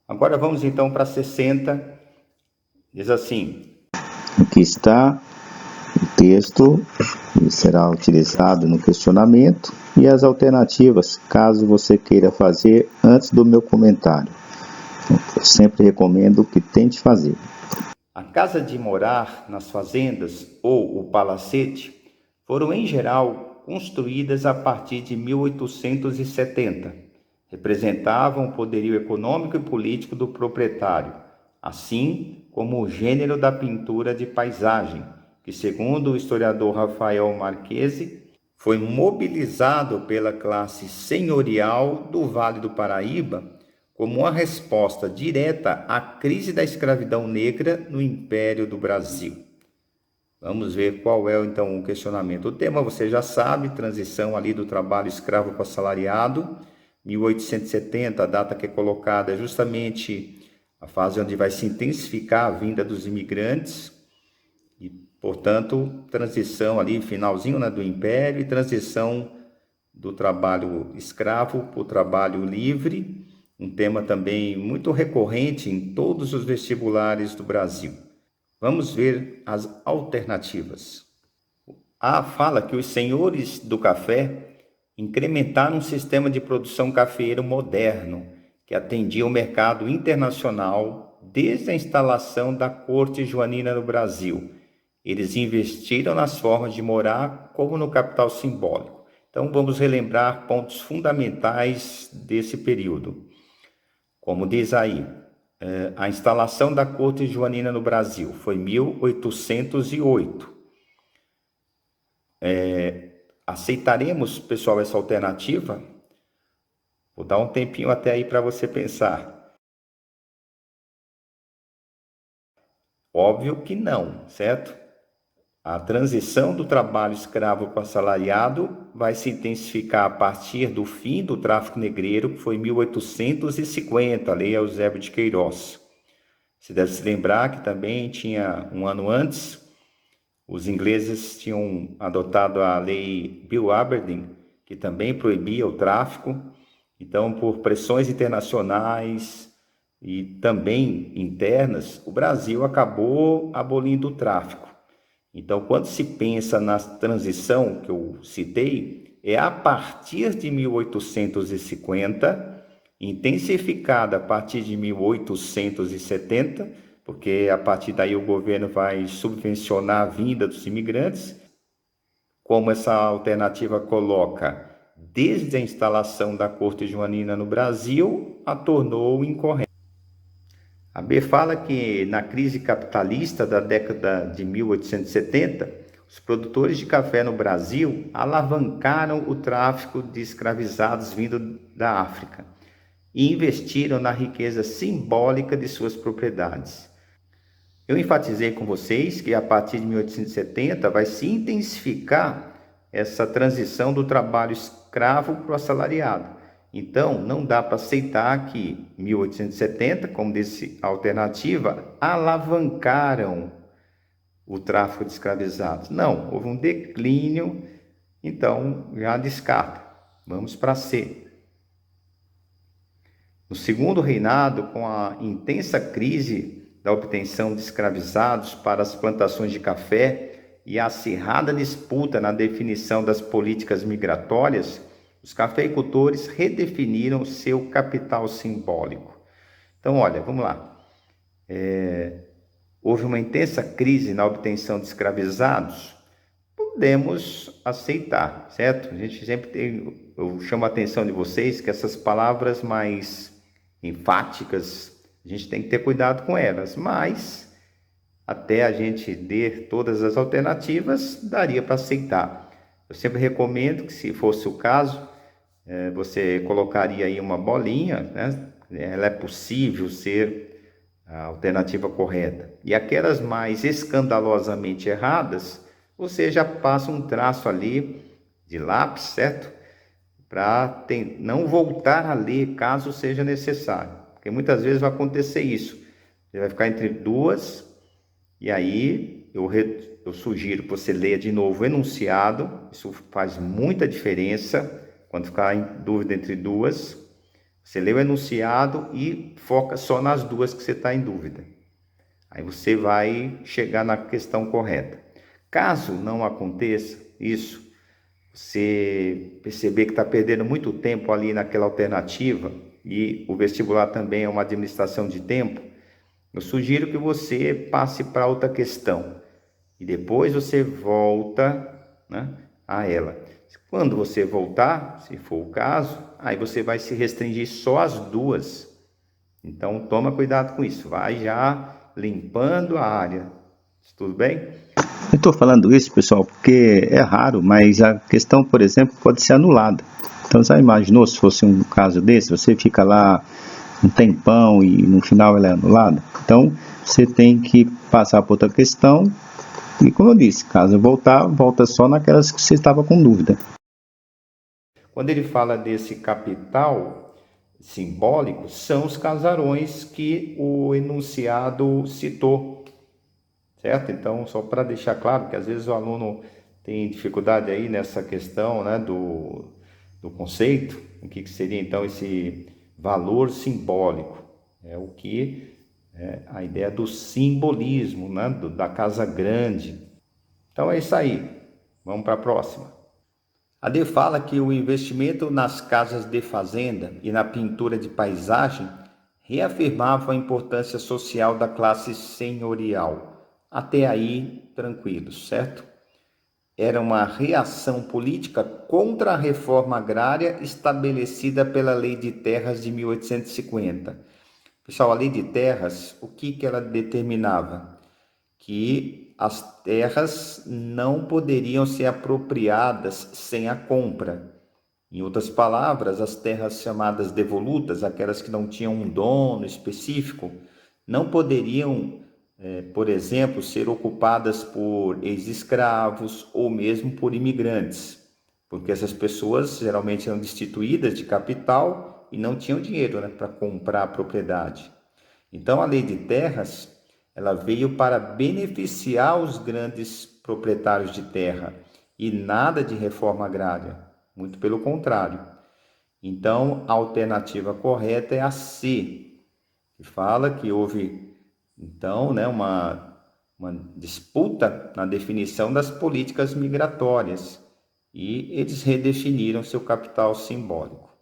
Agora vamos então para 60. Diz assim: Aqui está o texto que será utilizado no questionamento e as alternativas, caso você queira fazer antes do meu comentário. Eu sempre recomendo que tente fazer. a casa de morar nas fazendas ou o palacete foram em geral construídas a partir de 1870. Representavam o poderio econômico e político do proprietário, assim como o gênero da pintura de paisagem, que, segundo o historiador Rafael Marchesi, foi mobilizado pela classe senhorial do Vale do Paraíba como uma resposta direta à crise da escravidão negra no Império do Brasil. Vamos ver qual é então o questionamento. O tema você já sabe, transição ali do trabalho escravo para assalariado, 1870, a data que é colocada é justamente a fase onde vai se intensificar a vinda dos imigrantes e, portanto, transição ali, finalzinho, né, do Império e transição do trabalho escravo para o trabalho livre, um tema também muito recorrente em todos os vestibulares do Brasil. Vamos ver as alternativas. A fala que os senhores do café incrementaram um sistema de produção cafeeiro moderno que atendia o mercado internacional desde a instalação da corte joanina no Brasil. Eles investiram nas formas de morar como no capital simbólico. Então vamos relembrar pontos fundamentais desse período. Como diz aí, a instalação da corte joanina no Brasil foi 1808. Aceitaremos, pessoal, essa alternativa? Vou dar um tempinho até aí para você pensar. Óbvio que não, certo? A transição do trabalho escravo para assalariado vai se intensificar a partir do fim do tráfico negreiro, que foi em 1850, a Lei Eusébio de Queiroz. Você deve se lembrar que também tinha um ano antes, os ingleses tinham adotado a Lei Bill Aberdeen, que também proibia o tráfico. Então, por pressões internacionais e também internas, o Brasil acabou abolindo o tráfico. Então, quando se pensa na transição que eu citei, é a partir de 1850, intensificada a partir de 1870, porque a partir daí o governo vai subvencionar a vinda dos imigrantes, como essa alternativa coloca, desde a instalação da corte joanina no Brasil, a tornou incorreta. A B fala que na crise capitalista da década de 1870, os produtores de café no Brasil alavancaram o tráfico de escravizados vindo da África e investiram na riqueza simbólica de suas propriedades. Eu enfatizei com vocês que a partir de 1870 vai se intensificar essa transição do trabalho escravo para o assalariado. Então, não dá para aceitar que 1870, como disse a alternativa, alavancaram o tráfico de escravizados. Não, houve um declínio, então já descarta. Vamos para C. No segundo reinado, com a intensa crise da obtenção de escravizados para as plantações de café e a acirrada disputa na definição das políticas migratórias, os cafeicultores redefiniram seu capital simbólico. Então, olha, vamos lá. Houve uma intensa crise na obtenção de escravizados? Podemos aceitar, certo? A gente sempre tem, eu chamo a atenção de vocês que essas palavras mais enfáticas, a gente tem que ter cuidado com elas, mas até a gente ter todas as alternativas, daria para aceitar. Eu sempre recomendo que, se fosse o caso, você colocaria aí uma bolinha, né? Ela é possível ser a alternativa correta. E aquelas mais escandalosamente erradas, você já passa um traço ali de lápis, certo? Para não voltar a ler caso seja necessário. Porque muitas vezes vai acontecer isso. Você vai ficar entre duas, e aí eu sugiro que você leia de novo o enunciado. Isso faz muita diferença quando ficar em dúvida entre duas. Você lê o enunciado e foca só nas duas que você está em dúvida. Aí você vai chegar na questão correta. Caso não aconteça isso, você perceber que está perdendo muito tempo ali naquela alternativa, e o vestibular também é uma administração de tempo, eu sugiro que você passe para outra questão e depois você volta, né, a ela. Quando você voltar, se for o caso, aí você vai se restringir só às duas. Então toma cuidado com isso, vai já limpando a área. Tudo bem? Eu estou falando isso, pessoal, porque é raro, mas a questão, por exemplo, pode ser anulada. Então, já imaginou se fosse um caso desse? Você fica lá um tempão e no final ela é anulada? Então, você tem que passar para outra questão e, como eu disse, caso voltar, volta só naquelas que você estava com dúvida. Quando ele fala desse capital simbólico, são os casarões que o enunciado citou, certo? Então, só para deixar claro que às vezes o aluno tem dificuldade aí nessa questão, né, do conceito, o que seria então esse valor simbólico? É o que é a ideia do simbolismo, né, da casa grande. Então é isso aí, vamos para a próxima. A D fala que o investimento nas casas de fazenda e na pintura de paisagem reafirmava a importância social da classe senhorial. Até aí, tranquilos, certo? Era uma reação política contra a reforma agrária estabelecida pela Lei de Terras de 1850. Pessoal, a Lei de Terras, o que ela determinava? Que as terras não poderiam ser apropriadas sem a compra. Em outras palavras, as terras chamadas devolutas, aquelas que não tinham um dono específico, não poderiam, por exemplo, ser ocupadas por ex-escravos ou mesmo por imigrantes, porque essas pessoas geralmente eram destituídas de capital e não tinham dinheiro, né, para comprar a propriedade. Então, a Lei de Terras, ela veio para beneficiar os grandes proprietários de terra e nada de reforma agrária, muito pelo contrário. Então, a alternativa correta é a C, que fala que houve, então, né, uma disputa na definição das políticas migratórias e eles redefiniram seu capital simbólico.